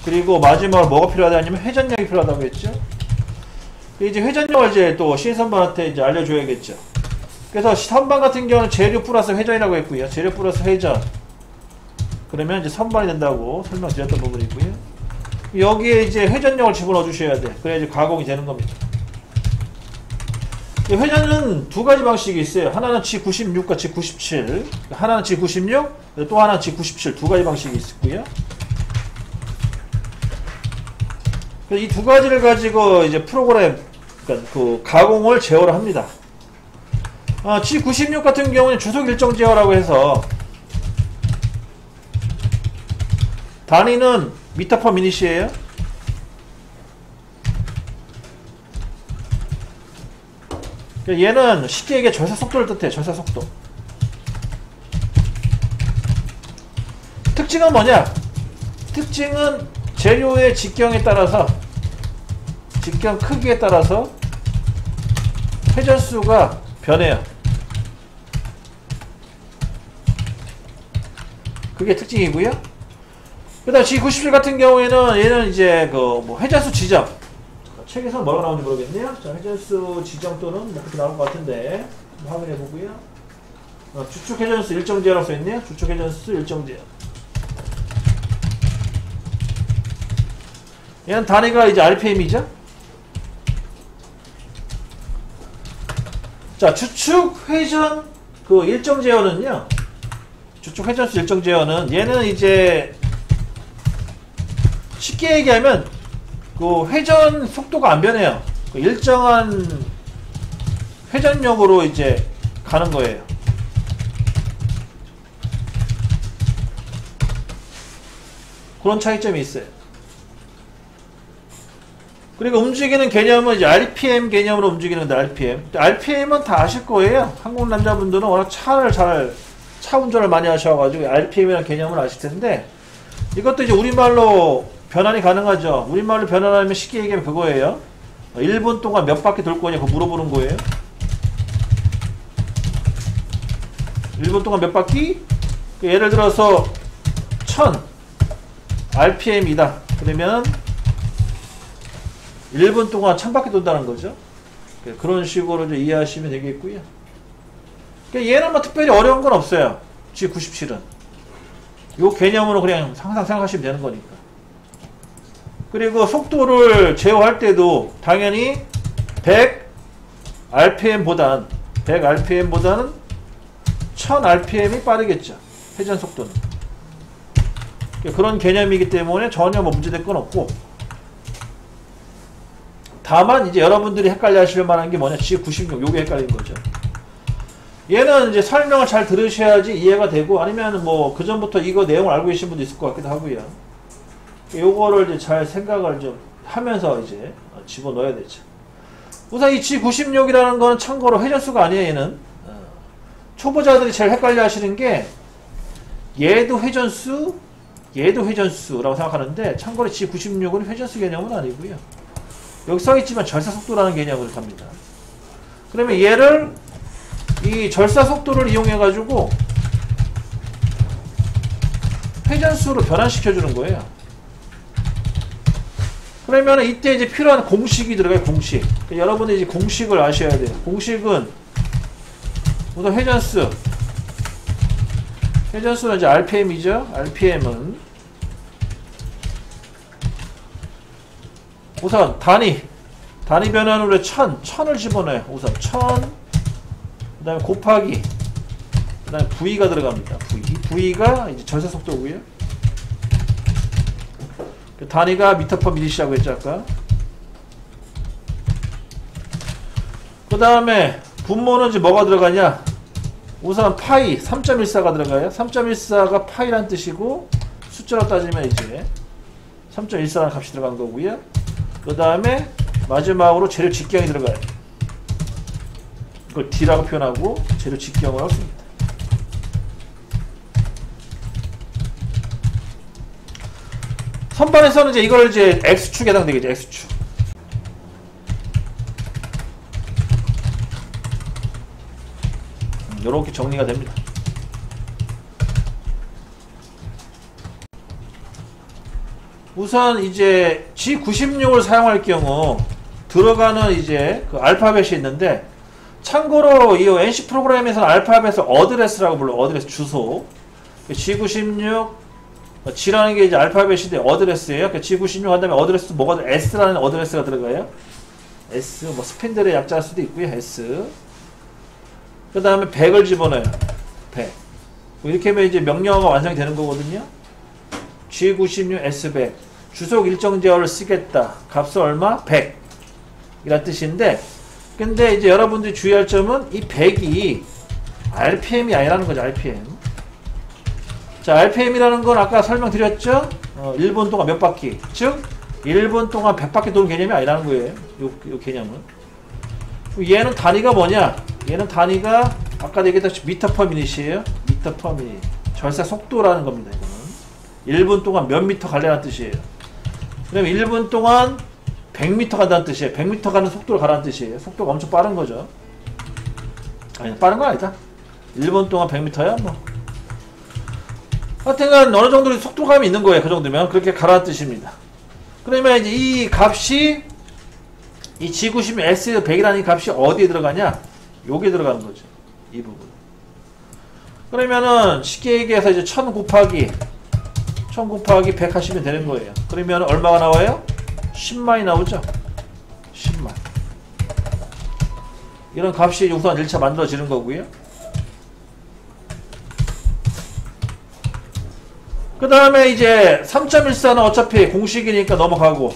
그리고 마지막으로 뭐가 필요하다 하냐면 회전력이 필요하다고 했죠. 이제 회전력을 이제 또 신선반한테 이제 알려줘야겠죠. 그래서 선반 같은 경우는 재료 플러스 회전이라고 했고요. 재료 플러스 회전. 그러면 이제 선반이 된다고 설명드렸던 부분이고요. 여기에 이제 회전력을 집어넣어 주셔야 돼. 그래야 이제 가공이 되는 겁니다. 회전은 두 가지 방식이 있어요. 하나는 G96과 G97. 하나는 G96, 또 하나는 G97. 두 가지 방식이 있고요. 이 두 가지를 가지고 이제 프로그램, 그러니까 그 가공을 제어를 합니다. G96 같은 경우는 주속 일정 제어라고 해서 단위는 미터 퍼 미닛이에요. 얘는 쉽게 얘기해 절사 속도를 뜻해. 절사 속도. 특징은 뭐냐? 특징은 재료의 직경에 따라서, 직경 크기에 따라서 회전수가 변해요. 그게 특징이고요. 그 다음 G97 같은 경우에는 얘는 이제 그 뭐 회전수 지정. 책에서 뭐가 나오는지 모르겠네요. 자, 회전수 지정 또는 뭐 그렇게 나올 것 같은데 확인해 보고요. 주축 회전수 일정 제어라고 써있네요. 주축 회전수 일정 제어. 얘는 단위가 이제 RPM이죠. 자, 주축 회전 그 일정 제어는요. 주축 회전수 일정 제어는 얘는 이제 쉽게 얘기하면 그 회전 속도가 안 변해요. 그 일정한 회전력으로 이제 가는 거예요. 그런 차이점이 있어요. 그리고 움직이는 개념은 이제 RPM 개념으로 움직이는 건데, RPM. RPM은 다 아실 거예요. 한국 남자분들은 워낙 차 운전을 많이 하셔가지고 RPM이라는 개념을 아실 텐데, 이것도 이제 우리말로 변환이 가능하죠. 우리말로 변환하면 쉽게 얘기하면 그거예요. 1분 동안 몇 바퀴 돌 거냐, 그거 물어보는 거예요. 1분 동안 몇 바퀴? 예를 들어서 1000 RPM이다. 그러면 1분 동안 1000바퀴 돈다는 거죠. 그런 식으로 이제 이해하시면 되겠고요. 얘는 뭐 특별히 어려운 건 없어요. G97은. 요 개념으로 그냥 항상 생각하시면 되는 거니까. 그리고 속도를 제어할 때도 당연히 100rpm보다는 1000rpm이 빠르겠죠. 회전 속도는. 그런 개념이기 때문에 전혀 뭐 문제될 건 없고, 다만 이제 여러분들이 헷갈려 하실 만한 게 뭐냐, G96 요게 헷갈린 거죠. 얘는 이제 설명을 잘 들으셔야지 이해가 되고, 아니면 뭐 그 전부터 이거 내용을 알고 계신 분도 있을 것 같기도 하고요. 요거를 이제 잘 생각을 좀 하면서 이제 집어넣어야 되죠. 우선 이 G96이라는 거는 참고로 회전수가 아니에요. 얘는 초보자들이 제일 헷갈려 하시는 게 얘도 회전수, 얘도 회전수라고 생각하는데, 참고로 G96은 회전수 개념은 아니고요. 여기 써있지만 절사속도라는 개념으로 갑니다. 그러면 얘를 이 절사속도를 이용해 가지고 회전수로 변환시켜 주는 거예요. 그러면 이때 이제 필요한 공식이 들어가요. 공식. 여러분이 이제 공식을 아셔야 돼요. 공식은 우선 회전수는 이제 RPM이죠. RPM은 우선 단위 변환으로 1000을 집어넣어요. 우선 1000, 그 다음에 곱하기, 그 다음에 V가 들어갑니다. V가 이제 절사 속도고요. 그 단위가 미터 퍼 미닛이라고 했죠, 아까. 그 다음에 분모는 이제 뭐가 들어가냐? 우선 파이 3.14가 들어가요. 3.14가 파이란 뜻이고, 숫자로 따지면 이제 3.14라는 값이 들어간 거고요. 그 다음에 마지막으로 재료 직경이 들어가요. 이걸 D라고 표현하고 재료 직경을 하고 씁니다. 선반에서는 이제 이걸 이제 X축에 해당되겠죠. X축. 요렇게 정리가 됩니다. 우선 이제 G96을 사용할 경우 들어가는 이제 그 알파벳이 있는데, 참고로 이 NC 프로그램에서는 알파벳을 어드레스라고 불러. 어드레스, 주소. G96 G라는 게 이제 알파벳인데 어드레스예요. G96 한 다음에 어드레스 뭐가 S라는 어드레스가 들어가요. S, 뭐 스핀들의 약자일 수도 있고요. S. 그 다음에 100을 집어넣어요. 100. 이렇게 하면 이제 명령어가 완성이 되는 거거든요. G96 S100. 주속 일정 제어를 쓰겠다. 값은 얼마? 100. 이란 뜻인데, 근데 이제 여러분들이 주의할 점은 이 100이 RPM이 아니라는 거죠. RPM. 자, RPM이라는 건 아까 설명드렸죠? 1분 동안 몇 바퀴. 즉, 1분 동안 100바퀴 도는 개념이 아니라는 거예요. 요 개념은. 얘는 단위가 뭐냐? 얘는 단위가 아까 얘기했듯이 미터 퍼 미닛이에요. 미터 퍼 미닛. 절사 속도라는 겁니다. 이거는 1분 동안 몇 미터 갈래라는 뜻이에요. 그러면 1분 동안 100m 간다는 뜻이에요. 100m 가는 속도를 가라는 뜻이에요. 속도가 엄청 빠른 거죠. 아니, 빠른 건 아니다. 1분 동안 100m야 뭐. 하여튼간 어느 정도 속도감이 있는 거예요. 그 정도면 그렇게 가라는 뜻입니다. 그러면 이제 이 값이 이 G96 S100이라는 이 값이 어디에 들어가냐? 여기에 들어가는 거죠. 이 부분. 그러면은 쉽게 얘기해서 이제 1000 곱하기 100 하시면 되는 거예요. 그러면 얼마가 나와요? 10만이 나오죠. 10만. 이런 값이 우선 1차 만들어지는 거고요. 그 다음에 이제 3.14는 어차피 공식이니까 넘어가고,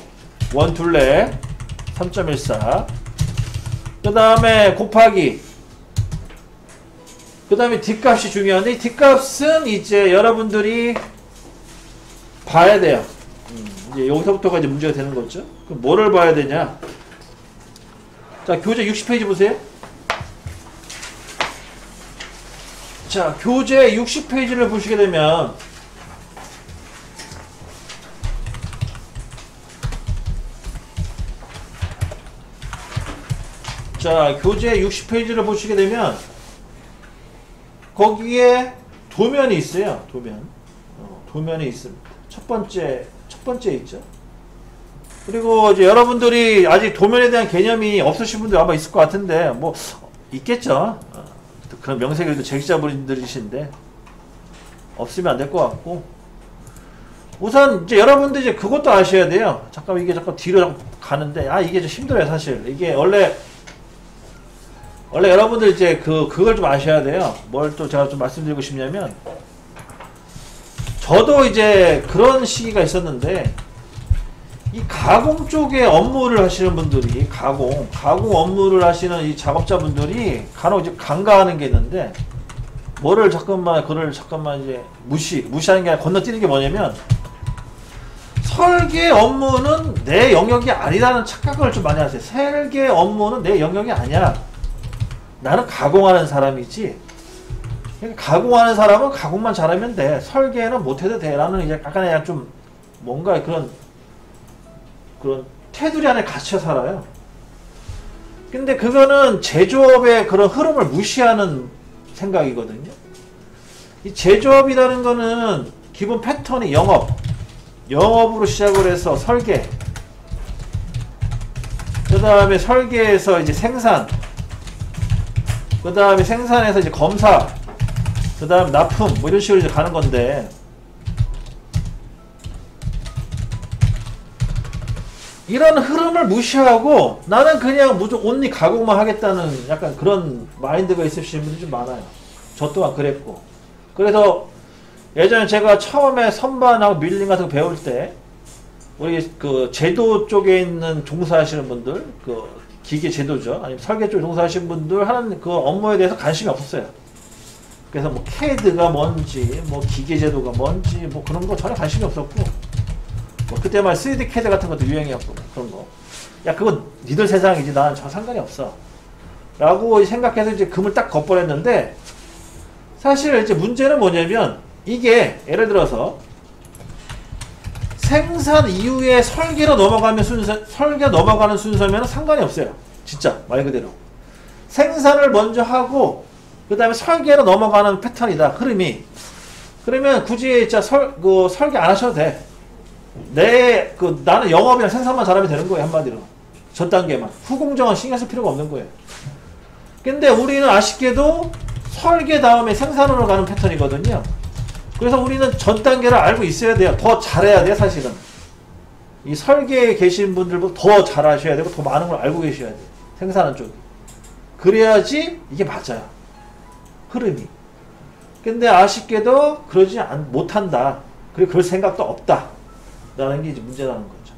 원 둘레 3.14. 그 다음에 곱하기, 그 다음에 뒷값이 중요한데, 이 뒷값은 이제 여러분들이 봐야 돼요. 이제 여기서부터가 이제 문제가 되는 거죠. 그럼 뭐를 봐야 되냐? 자, 교재 60페이지 보세요. 자, 교재 60페이지를 보시게 되면, 자, 교재 60페이지를 보시게 되면 거기에 도면이 있어요. 도면이 있습니다. 첫 번째 있죠. 그리고 이제 여러분들이 아직 도면에 대한 개념이 없으신 분들 아마 있을 것 같은데, 뭐 있겠죠. 그런 명색이 제기자분들이신데 없으면 안 될 것 같고, 우선 이제 여러분들 이제 그것도 아셔야 돼요. 잠깐 이게 자꾸 뒤로 자꾸 가는데, 이게 좀 힘들어요. 사실 이게 원래 여러분들 이제 그걸 좀 아셔야 돼요. 뭘 또 제가 좀 말씀드리고 싶냐면, 저도 이제 그런 시기가 있었는데, 이 가공 쪽에 업무를 하시는 분들이, 가공 업무를 하시는 이 작업자분들이 간혹 이제 간과하는 게 있는데, 그거를 잠깐만 이제 무시하는 게 아니라 건너뛰는 게 뭐냐면, 설계 업무는 내 영역이 아니라는 착각을 좀 많이 하세요. 설계 업무는 내 영역이 아니야. 나는 가공하는 사람이지. 그러니까 가공하는 사람은 가공만 잘하면 돼. 설계는 못해도 돼. 라는 이제 약간의 좀 뭔가 그런 테두리 안에 갇혀 살아요. 근데 그거는 제조업의 그런 흐름을 무시하는 생각이거든요. 이 제조업이라는 거는 기본 패턴이 영업으로 시작을 해서 설계, 그 다음에 설계에서 이제 생산, 그 다음에 생산에서 이제 검사, 그 다음 납품, 뭐 이런 식으로 이제 가는 건데, 이런 흐름을 무시하고 나는 그냥 무조건 온리 가공만 하겠다는 약간 그런 마인드가 있으시는 분들이 좀 많아요. 저 또한 그랬고. 그래서 예전에 제가 처음에 선반하고 밀링 같은 거 배울 때, 우리 그 제도 쪽에 있는 종사하시는 분들, 그 기계 제도죠. 아니면 설계 쪽에 종사하시는 분들 하는 그 업무에 대해서 관심이 없었어요. 그래서 뭐 CAD가 뭔지, 뭐 기계 제도가 뭔지, 뭐 그런 거 전혀 관심이 없었고, 뭐 그때 말 3D CAD 같은 것도 유행이었고, 그런 거. 야, 그건 니들 세상이지. 나는 저 상관이 없어. 라고 생각해서 이제 금을 딱 겉버렸는데, 사실 이제 문제는 뭐냐면, 이게 예를 들어서 생산 이후에 설계로 넘어가는 순서면 상관이 없어요. 진짜 말 그대로 생산을 먼저 하고 그 다음에 설계로 넘어가는 패턴이다. 흐름이. 그러면 굳이 진짜 설계 안 하셔도 돼. 나는 영업이랑 생산만 잘하면 되는 거예요. 한마디로. 전 단계만. 후공정은 신경 쓸 필요가 없는 거예요. 근데 우리는 아쉽게도 설계 다음에 생산으로 가는 패턴이거든요. 그래서 우리는 전 단계를 알고 있어야 돼요. 더 잘해야 돼요, 사실은. 이 설계에 계신 분들보다 더 잘하셔야 되고, 더 많은 걸 알고 계셔야 돼요. 생산하는 쪽이. 그래야지 이게 맞아요. 흐름이. 근데 아쉽게도 그러지 못한다. 그리고 그럴 생각도 없다. 라는 게 이제 문제라는 거죠.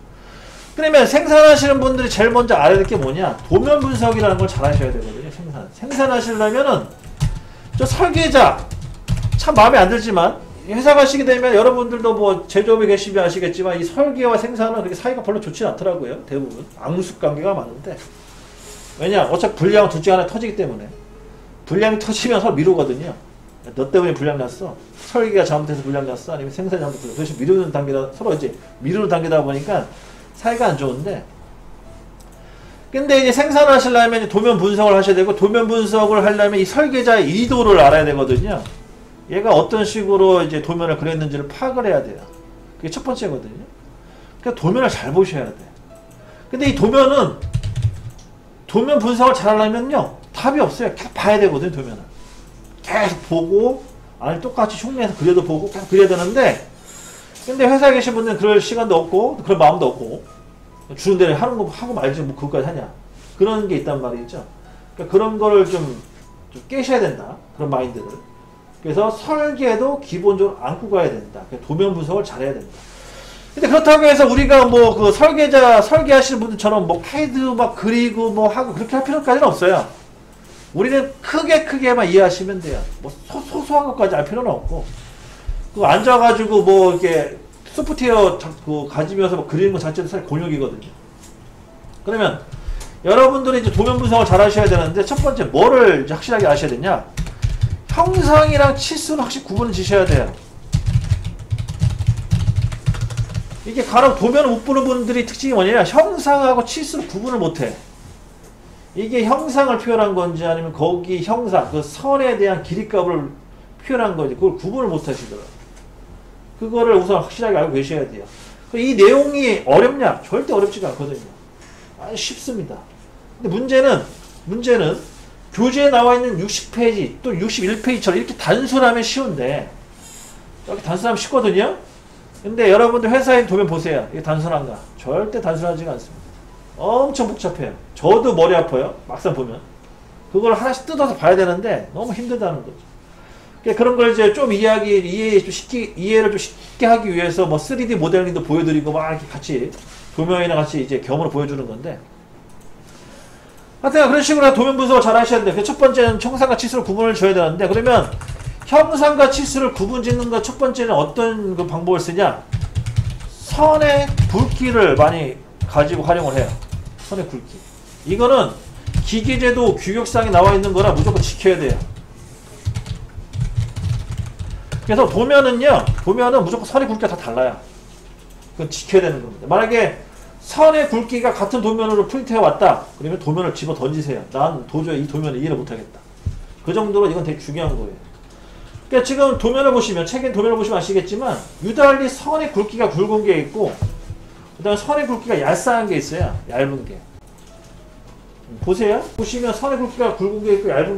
그러면 생산하시는 분들이 제일 먼저 알아야 될 게 뭐냐? 도면 분석이라는 걸 잘 하셔야 되거든요. 생산하시려면은, 저 설계자, 참 마음에 안 들지만, 회사 가시게 되면 여러분들도 뭐 제조업에 계시면 아시겠지만, 이 설계와 생산은 그렇게 사이가 별로 좋지 않더라고요. 대부분. 앙숙 관계가 많은데. 왜냐? 어차피 불량은 둘 중에 하나 터지기 때문에. 불량이 터지면 서로 미루거든요. 너 때문에 불량 났어. 설계가 잘못해서 불량 났어. 아니면 생산이 잘못해서. 그래서 미루는 단계다, 서로 이제 미루는 단계다 보니까 사이가 안 좋은데. 근데 이제 생산하시려면 도면 분석을 하셔야 되고, 도면 분석을 하려면 이 설계자의 의도를 알아야 되거든요. 얘가 어떤 식으로 이제 도면을 그렸는지를 파악을 해야 돼요. 그게 첫 번째거든요. 그러니까 도면을 잘 보셔야 돼. 근데 이 도면 분석을 잘 하려면요, 답이 없어요. 계속 봐야 되거든요, 도면을. 계속 보고, 아니, 똑같이 흉내내서 그려도 보고, 계속 그려야 되는데, 근데 회사에 계신 분들은 그럴 시간도 없고, 그런 마음도 없고, 주는 대로 하는 거 하고 말지, 뭐, 그것까지 하냐. 그런 게 있단 말이죠. 그러니까 그런 거를 좀 깨셔야 된다. 그런 마인드를. 그래서 설계도 기본적으로 안고 가야 된다. 도면 분석을 잘해야 된다. 근데 그렇다고 해서 우리가 뭐 그 설계하시는 분들처럼 뭐 캐드 막 그리고 뭐 하고 그렇게 할 필요까지는 없어요. 우리는 크게만 이해하시면 돼요. 뭐 소소한 것까지 알 필요는 없고. 그 앉아가지고 뭐 이렇게 소프트웨어 가지면서 뭐 그리는 거 자체도 사실 곤욕이거든요. 그러면 여러분들이 이제 도면 분석을 잘 하셔야 되는데, 첫 번째 뭐를 이제 확실하게 아셔야 되냐? 형상이랑 치수는 확실히 구분을 지셔야 돼요. 이게 간혹 도면을 못 보는 분들이 특징이 뭐냐면, 형상하고 치수를 구분을 못해. 이게 형상을 표현한 건지 아니면 거기 형상, 그 선에 대한 길이값을 표현한 건지 그걸 구분을 못 하시더라고요. 그거를 우선 확실하게 알고 계셔야 돼요. 이 내용이 어렵냐? 절대 어렵지가 않거든요. 아주 쉽습니다. 근데 문제는 교재에 나와 있는 60페이지 또 61페이지처럼 이렇게 단순하면 쉬운데, 여기 단순하면 쉽거든요? 근데 여러분들 회사에 도면 보세요. 이게 단순한가? 절대 단순하지가 않습니다. 엄청 복잡해요. 저도 머리 아파요. 막상 보면. 그걸 하나씩 뜯어서 봐야 되는데 너무 힘들다는 거죠. 그러니까 그런 걸 이제 좀 이해를 좀 쉽게 하기 위해서 뭐 3D 모델링도 보여드리고 막 이렇게 같이 도면이랑 같이 이제 겸으로 보여주는 건데, 하여튼 그런 식으로 도면 분석을 잘 하셔야 되는데, 첫 번째는 형상과 치수를 구분을 줘야 되는데, 그러면 형상과 치수를 구분 짓는 것 첫 번째는 어떤 그 방법을 쓰냐? 선의 굵기를 많이 가지고 활용을 해요. 선의 굵기. 이거는 기계제도 규격상에 나와 있는 거라 무조건 지켜야 돼요. 그래서 도면은 무조건 선의 굵기가 다 달라요. 그건 지켜야 되는 겁니다. 만약에 선의 굵기가 같은 도면으로 프린트해 왔다, 그러면 도면을 집어 던지세요. 난 도저히 이 도면을 이해를 못하겠다. 그 정도로 이건 되게 중요한 거예요. 그러니까 지금 도면을 보시면, 책에 도면을 보시면 아시겠지만, 유달리 선의 굵기가 굵은 게 있고, 그 다음에 선의 굵기가 얄쌍한 게 있어요. 얇은 게. 보세요. 보시면 선의 굵기가 굵은 게 있고 얇은 게